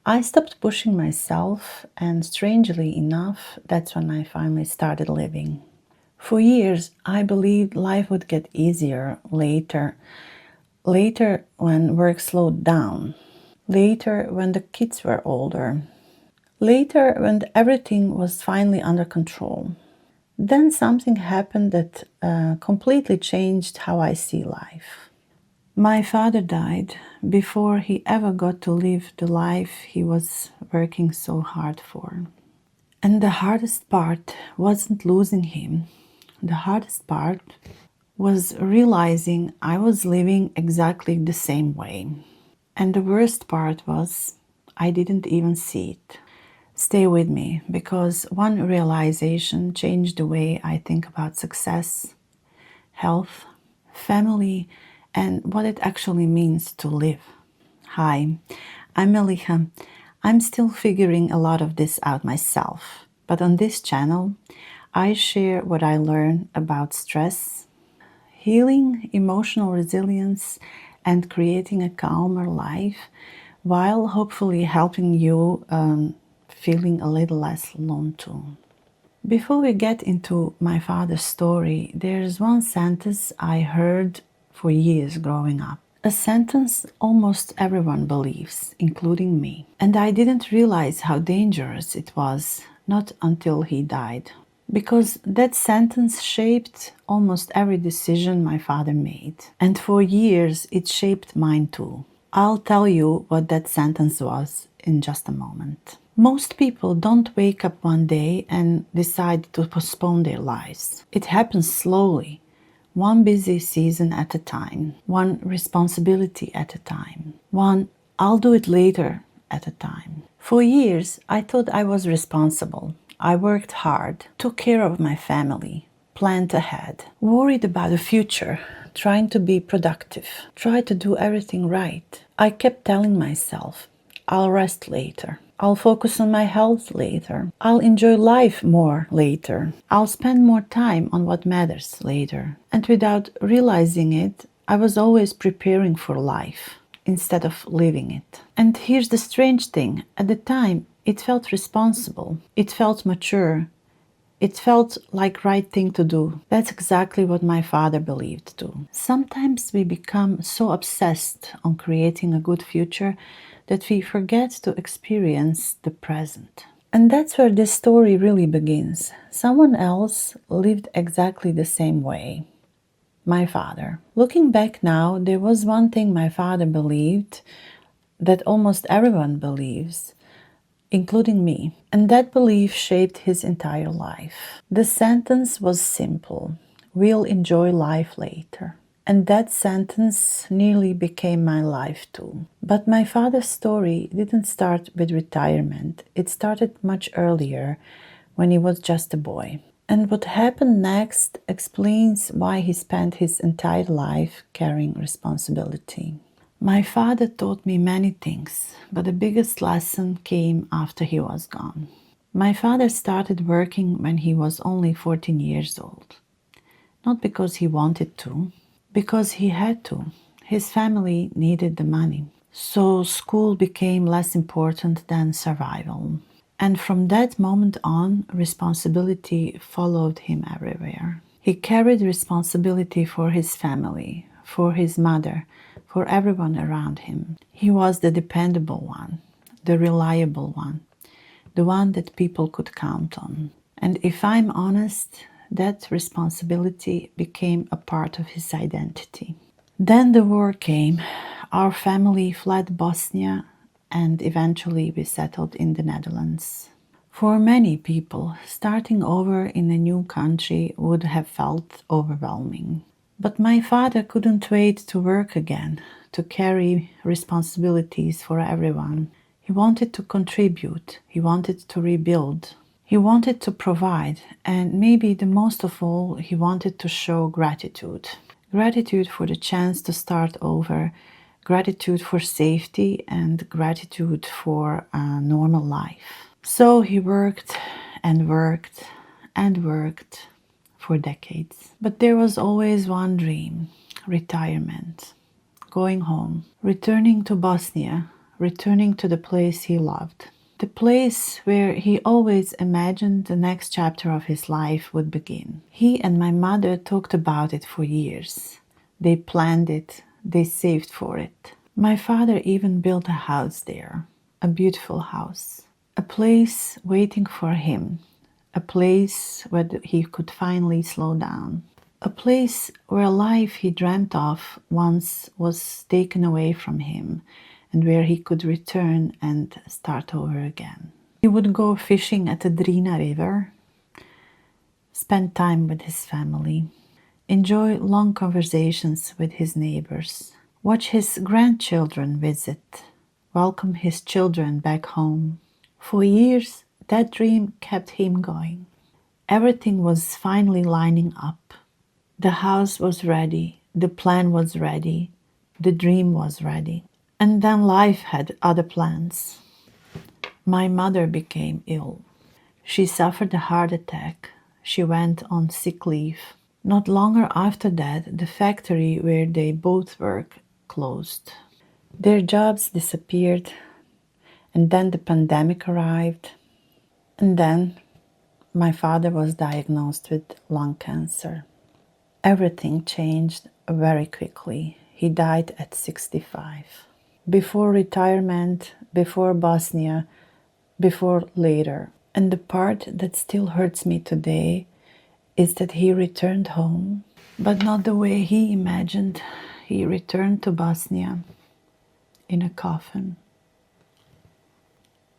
I stopped pushing myself, and strangely enough, that's when I finally started living. For years, I believed life would get easier later when work slowed down, later when the kids were older, later when everything was finally under control. Then something happened that completely changed how I see life. My father died before he ever got to live the life he was working so hard for. And the hardest part wasn't losing him. The hardest part was realizing I was living exactly the same way. And the worst part was I didn't even see it. Stay with me, because one realization changed the way I think about success, health, family, and what it actually means to live. Hi, I'm Meliha. I'm still figuring a lot of this out myself, but on this channel, I share what I learn about stress, healing, emotional resilience, and creating a calmer life, while hopefully helping you feeling a little less alone too. Before we get into my father's story, there's one sentence I heard for years growing up. A sentence almost everyone believes, including me. And I didn't realize how dangerous it was, not until he died. Because that sentence shaped almost every decision my father made. And for years, it shaped mine too. I'll tell you what that sentence was in just a moment. Most people don't wake up one day and decide to postpone their lives. It happens slowly, one busy season at a time, one responsibility at a time, one "I'll do it later" at a time. For years, I thought I was responsible. I worked hard, took care of my family, planned ahead, worried about the future, trying to be productive, tried to do everything right. I kept telling myself, I'll rest later. I'll focus on my health later. I'll enjoy life more later. I'll spend more time on what matters later. And without realizing it, I was always preparing for life instead of living it. And here's the strange thing. At the time, it felt responsible. It felt mature. It felt like right thing to do. That's exactly what my father believed too. Sometimes we become so obsessed on creating a good future that we forget to experience the present. And that's where this story really begins. Someone else lived exactly the same way. My father. Looking back now, there was one thing my father believed that almost everyone believes, including me. And that belief shaped his entire life. The sentence was simple: we'll enjoy life later. And that sentence nearly became my life too. But my father's story didn't start with retirement. It started much earlier, when he was just a boy. And what happened next explains why he spent his entire life carrying responsibility. My father taught me many things, but the biggest lesson came after he was gone. My father started working when he was only 14 years old. Not because he wanted to, because he had to. His family needed the money. So school became less important than survival. And from that moment on, responsibility followed him everywhere. He carried responsibility for his family, for his mother, for everyone around him. He was the dependable one, the reliable one, the one that people could count on. And if I'm honest, that responsibility became a part of his identity. Then the war came. Our family fled Bosnia, and eventually we settled in the Netherlands. For many people, starting over in a new country would have felt overwhelming. But my father couldn't wait to work again, to carry responsibilities for everyone. He wanted to contribute. He wanted to rebuild. He wanted to provide, and maybe the most of all, he wanted to show gratitude. Gratitude for the chance to start over, gratitude for safety, and gratitude for a normal life. So he worked and worked and worked for decades. But there was always one dream: retirement, going home, returning to Bosnia, returning to the place he loved. The place where he always imagined the next chapter of his life would begin. He and my mother talked about it for years. They planned it, they saved for it. My father even built a house there, a beautiful house, a place waiting for him, a place where he could finally slow down, a place where life he dreamt of once was taken away from him, and where he could return and start over again. He would go fishing at the Drina River, spend time with his family, enjoy long conversations with his neighbors, watch his grandchildren visit, welcome his children back home. For years, that dream kept him going. Everything was finally lining up. The house was ready, the plan was ready, the dream was ready. And then life had other plans. My mother became ill. She suffered a heart attack. She went on sick leave. Not longer after that, the factory where they both worked closed. Their jobs disappeared, and then the pandemic arrived. And then my father was diagnosed with lung cancer. Everything changed very quickly. He died at 65. Before retirement, before Bosnia, before later. And the part that still hurts me today is that he returned home, but not the way he imagined. He returned to Bosnia in a coffin.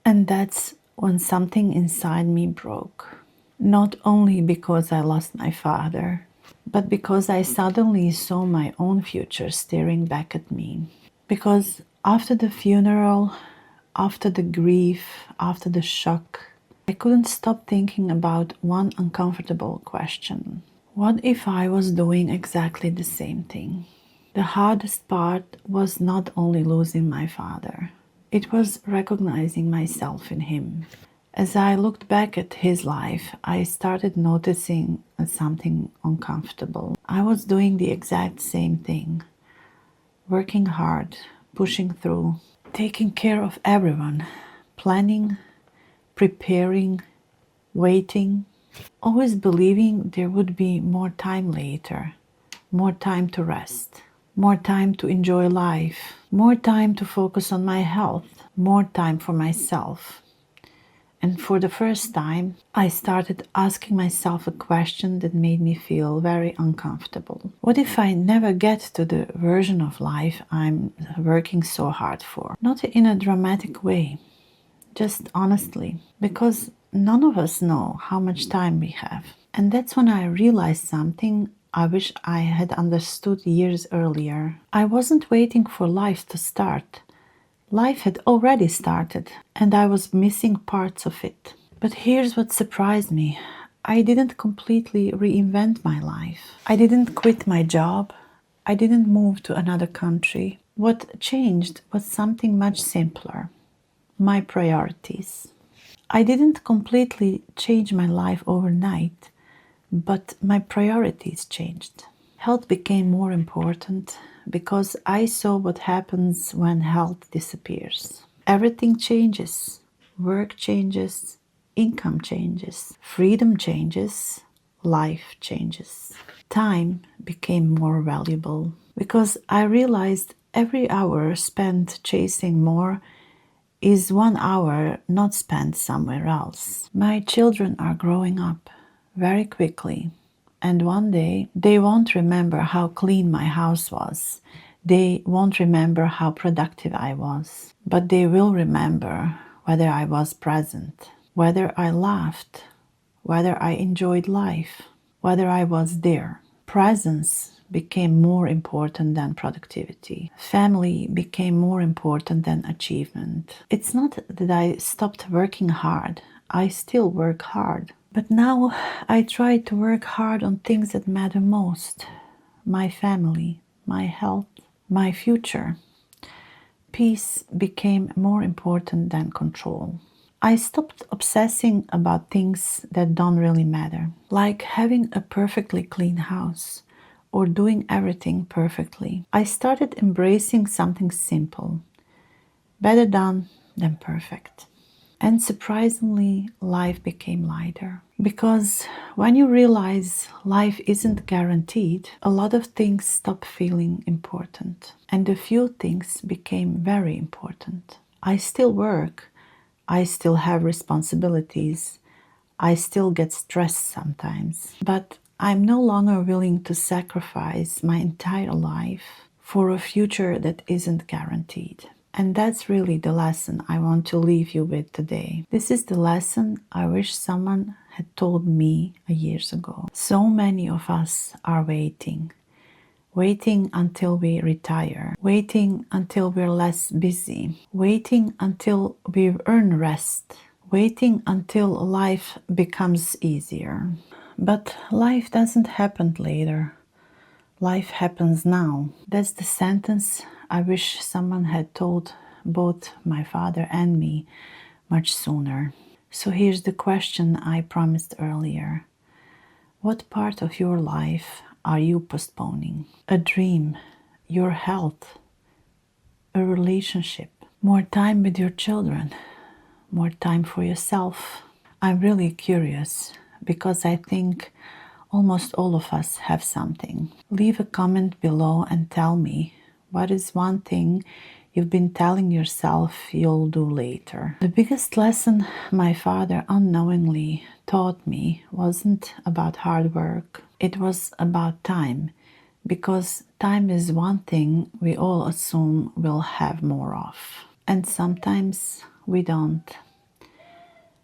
And that's when something inside me broke. Not only because I lost my father, but because I suddenly saw my own future staring back at me. Because after the funeral, after the grief, after the shock, I couldn't stop thinking about one uncomfortable question. What if I was doing exactly the same thing? The hardest part was not only losing my father, it was recognizing myself in him. As I looked back at his life, I started noticing something uncomfortable. I was doing the exact same thing. Working hard, pushing through, taking care of everyone, planning, preparing, waiting, always believing there would be more time later, more time to rest, more time to enjoy life, more time to focus on my health, more time for myself. And for the first time, I started asking myself a question that made me feel very uncomfortable. What if I never get to the version of life I'm working so hard for? Not in a dramatic way, just honestly, because none of us know how much time we have. And that's when I realized something I wish I had understood years earlier. I wasn't waiting for life to start. Life had already started, and I was missing parts of it. But here's what surprised me. I didn't completely reinvent my life. I didn't quit my job. I didn't move to another country. What changed was something much simpler. My priorities. I didn't completely change my life overnight, but my priorities changed. Health became more important because I saw what happens when health disappears. Everything changes. Work changes, income changes, freedom changes, life changes. Time became more valuable because I realized every hour spent chasing more is 1 hour not spent somewhere else. My children are growing up very quickly. And one day, they won't remember how clean my house was. They won't remember how productive I was. But they will remember whether I was present, whether I laughed, whether I enjoyed life, whether I was there. Presence became more important than productivity. Family became more important than achievement. It's not that I stopped working hard. I still work hard. But now I try to work hard on things that matter most. My family, my health, my future. Peace became more important than control. I stopped obsessing about things that don't really matter, like having a perfectly clean house or doing everything perfectly. I started embracing something simple. Better done than perfect. And surprisingly, life became lighter. Because when you realize life isn't guaranteed, a lot of things stop feeling important. And a few things became very important. I still work. I still have responsibilities. I still get stressed sometimes. But I'm no longer willing to sacrifice my entire life for a future that isn't guaranteed. And that's really the lesson I want to leave you with today. This is the lesson I wish someone had told me years ago. So many of us are waiting. Waiting until we retire. Waiting until we're less busy. Waiting until we earn rest. Waiting until life becomes easier. But life doesn't happen later. Life happens now. That's the sentence I wish someone had told both my father and me much sooner. So here's the question I promised earlier. What part of your life are you postponing? A dream, your health, a relationship, more time with your children, more time for yourself. I'm really curious because I think almost all of us have something. Leave a comment below and tell me what is one thing you've been telling yourself you'll do later. The biggest lesson my father unknowingly taught me wasn't about hard work. It was about time, because time is one thing we all assume we'll have more of. And sometimes we don't.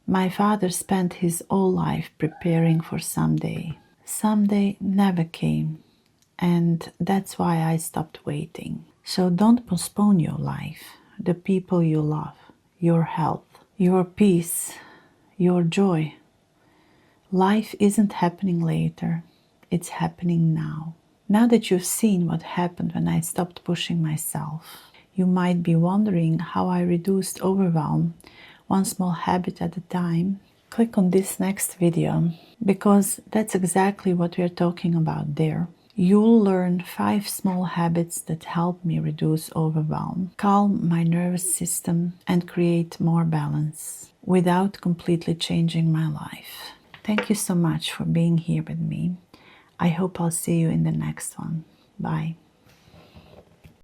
My father spent his whole life preparing for someday. Someday never came, and that's why I stopped waiting. So don't postpone your life, the people you love, your health, your peace, your joy. Life isn't happening later, it's happening now. Now that you've seen what happened when I stopped pushing myself, you might be wondering how I reduced overwhelm one small habit at a time. Click on this next video, because that's exactly what we're talking about there. You'll learn 5 small habits that help me reduce overwhelm, calm my nervous system, and create more balance without completely changing my life. Thank you so much for being here with me. I hope I'll see you in the next one. Bye.